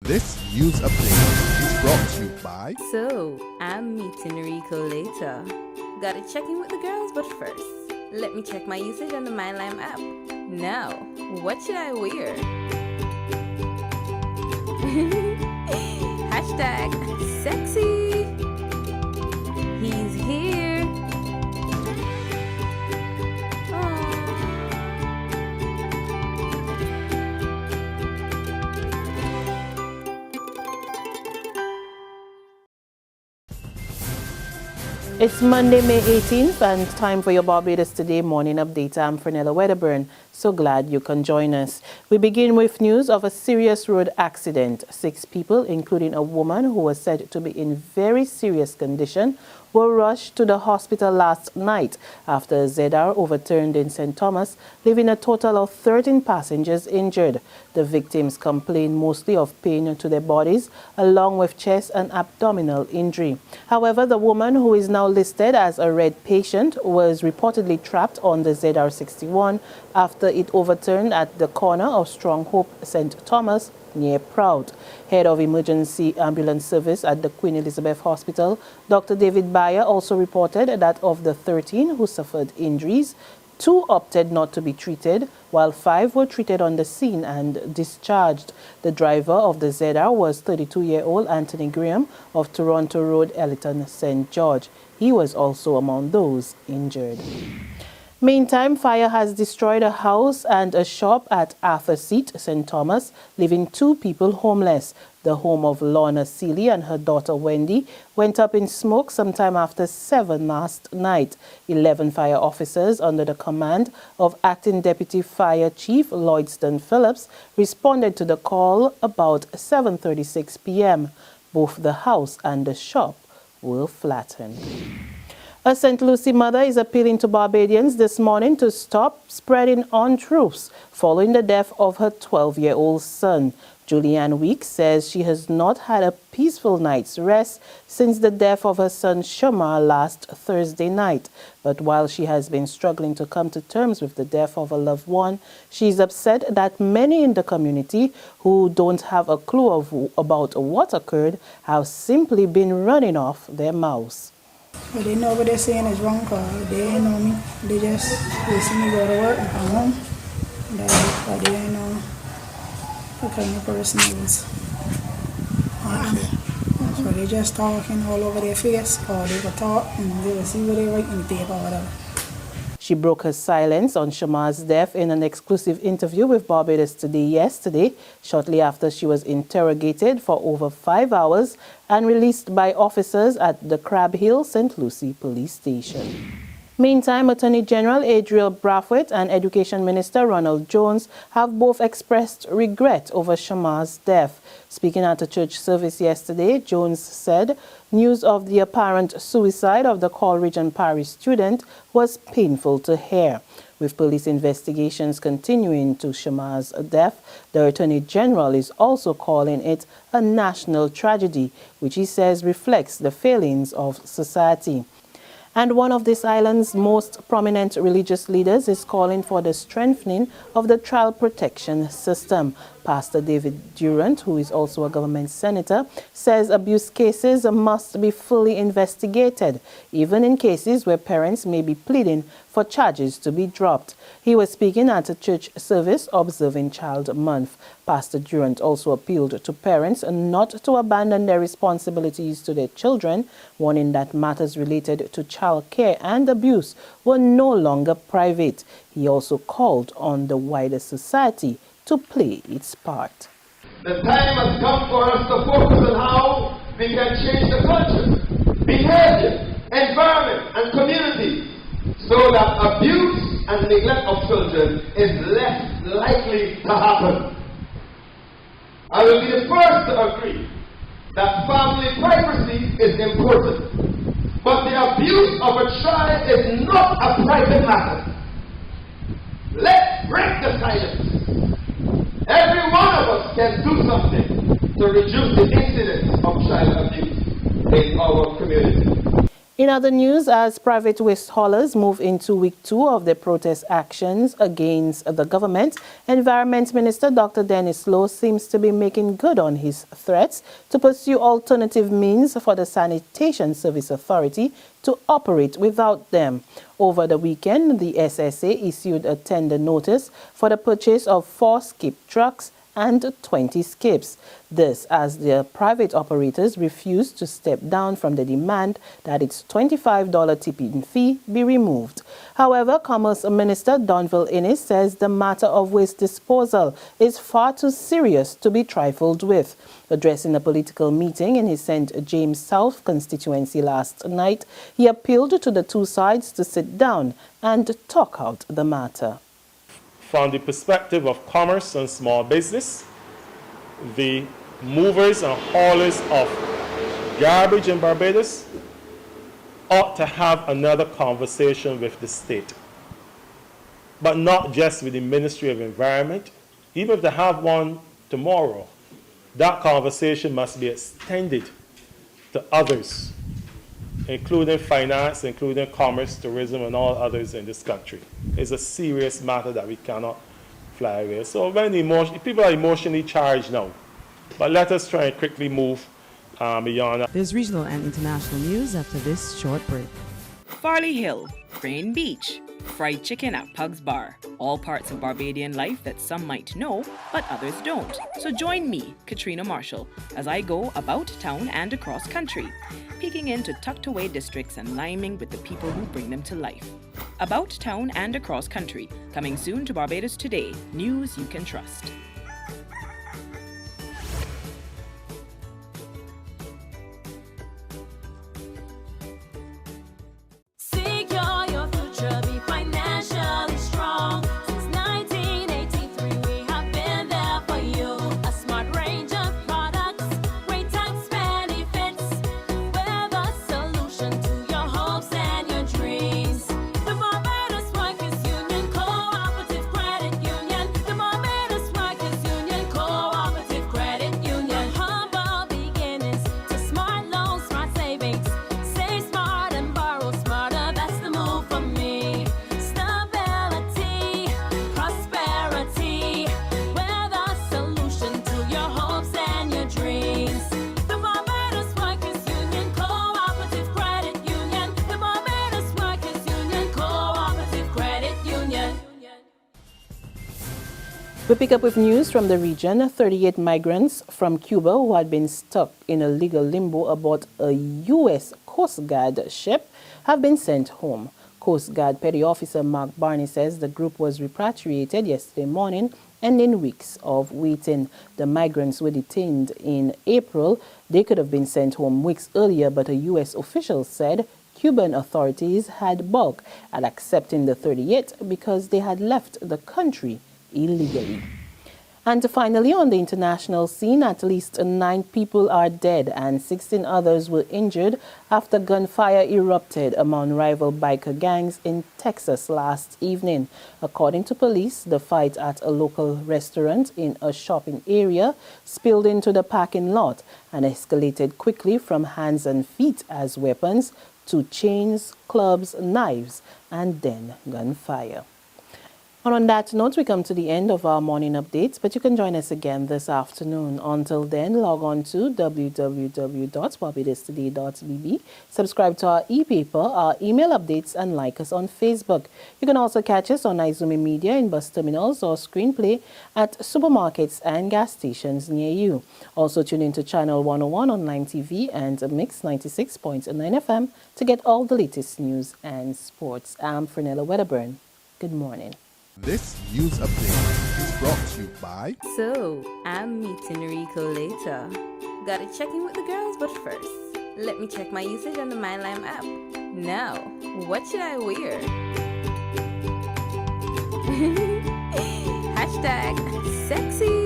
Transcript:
This news update is brought to you by... So, I'm meeting Rico later. Gotta check in with the girls, but first, let me check my usage on the MyLime app. Now, what should I wear? Hashtag sexy. He's here. It's Monday, May 18th, and time for your Barbados Today morning update. I'm Fernella Wedderburn. So glad you can join us. We begin with news of a serious road accident. 6 people, including a woman who was said to be in very serious condition, were rushed to the hospital last night after a ZR overturned in St. Thomas, leaving a total of 13 passengers injured. The victims complained mostly of pain to their bodies, along with chest and abdominal injury. However, the woman, who is now listed as a red patient, was reportedly trapped on the ZR61 after it overturned at the corner of Strong Hope St. Thomas near Proud. Head of Emergency Ambulance Service at the Queen Elizabeth Hospital, Dr. David Bayer, also reported that of the 13 who suffered injuries, 2 opted not to be treated, while 5 were treated on the scene and discharged. The driver of the ZR was 32-year-old Anthony Graham of Toronto Road, Elliton, St. George. He was also among those injured. Meantime, fire has destroyed a house and a shop at Arthur Seat, St. Thomas, leaving 2 people homeless. The home of Lorna Seeley and her daughter Wendy went up in smoke sometime after 7 last night. 11 fire officers under the command of Acting Deputy Fire Chief Lloydston Phillips responded to the call about 7:36 p.m. Both the house and the shop were flattened. A St. Lucie mother is appealing to Barbadians this morning to stop spreading untruths following the death of her 12-year-old son. Julieanne Weekes says she has not had a peaceful night's rest since the death of her son Shamar last Thursday night. But while she has been struggling to come to terms with the death of a loved one, she is upset that many in the community who don't have a clue about what occurred have simply been running off their mouths. But they know what they're saying is wrong, because they ain't know me. They just see me go to work and come home. But they ain't know what kind of person I was. So they just talking all over their face, or they will talk and they will see what they write in the paper or whatever. She broke her silence on Shamar's death in an exclusive interview with Barbados Today yesterday, shortly after she was interrogated for over 5 hours and released by officers at the Crab Hill St. Lucie Police Station. Meantime, Attorney General Adriel Brathwaite and Education Minister Ronald Jones have both expressed regret over Shamar's death. Speaking at a church service yesterday, Jones said news of the apparent suicide of the Coleridge Parish student was painful to hear. With police investigations continuing to Shamar's death, the Attorney General is also calling it a national tragedy, which he says reflects the failings of society. And one of this island's most prominent religious leaders is calling for the strengthening of the child protection system. Pastor David Durant, who is also a government senator, says abuse cases must be fully investigated, even in cases where parents may be pleading for charges to be dropped. He was speaking at a church service observing Child Month. Pastor Durant also appealed to parents not to abandon their responsibilities to their children, warning that matters related to child care and abuse were no longer private. He also called on the wider society to play its part. The time has come for us to focus on how we can change the culture, behavior, environment, and community so that abuse and neglect of children is less likely to happen. I will be the first to agree that family privacy is important, but the abuse of a child is not a private matter. Let's break the silence. Every one of us can do something to reduce the incidence of child abuse in our community. In other news, as private waste haulers move into week 2 of their protest actions against the government, Environment Minister Dr. Dennis Lowe seems to be making good on his threats to pursue alternative means for the Sanitation Service Authority to operate without them. Over the weekend, the SSA issued a tender notice for the purchase of 4 skip trucks and 20 skips. This as the private operators refuse to step down from the demand that its $25 tipping fee be removed. However, Commerce Minister Donville Innes says the matter of waste disposal is far too serious to be trifled with. Addressing a political meeting in his St. James South constituency last night, he appealed to the two sides to sit down and talk out the matter. From the perspective of commerce and small business, the movers and haulers of garbage in Barbados ought to have another conversation with the state. But not just with the Ministry of Environment. Even if they have one tomorrow, that conversation must be extended to others, including finance, including commerce, tourism, and all others in this country. It's a serious matter that we cannot fly away. So when people are emotionally charged now, but let us try and quickly move beyond that. There's regional and international news after this short break. Farley Hill, Crane Beach, fried chicken at Pug's Bar. All parts of Barbadian life that some might know, but others don't. So join me, Katrina Marshall, as I go about town and across country, peeking into tucked-away districts and liming with the people who bring them to life. About town and across country, coming soon to Barbados Today, news you can trust. We pick up with news from the region. 38 migrants from Cuba who had been stuck in a legal limbo aboard a U.S. Coast Guard ship have been sent home. Coast Guard Petty Officer Mark Barney says the group was repatriated yesterday morning, ending weeks of waiting. The migrants were detained in April. They could have been sent home weeks earlier, but a U.S. official said Cuban authorities had balked at accepting the 38 because they had left the country illegally. And finally, on the international scene, at least 9 people are dead and 16 others were injured after gunfire erupted among rival biker gangs in Texas last evening. According to police, the fight at a local restaurant in a shopping area spilled into the parking lot and escalated quickly from hands and feet as weapons to chains, clubs, knives, and then gunfire. And on that note, we come to the end of our morning updates, but you can join us again this afternoon. Until then, log on to www.barbadostoday.bb, subscribe to our e-paper, our email updates, and like us on Facebook. You can also catch us on Izumi Media in bus terminals or screenplay at supermarkets and gas stations near you. Also tune into Channel 101 online TV and Mix 96.9 FM to get all the latest news and sports. I'm Fernella Wedderburn. Good morning. This news update is brought to you by... So, I'm meeting Rico later. Gotta check in with the girls, but first, let me check my usage on the MyLime app. Now, what should I wear? #sexy.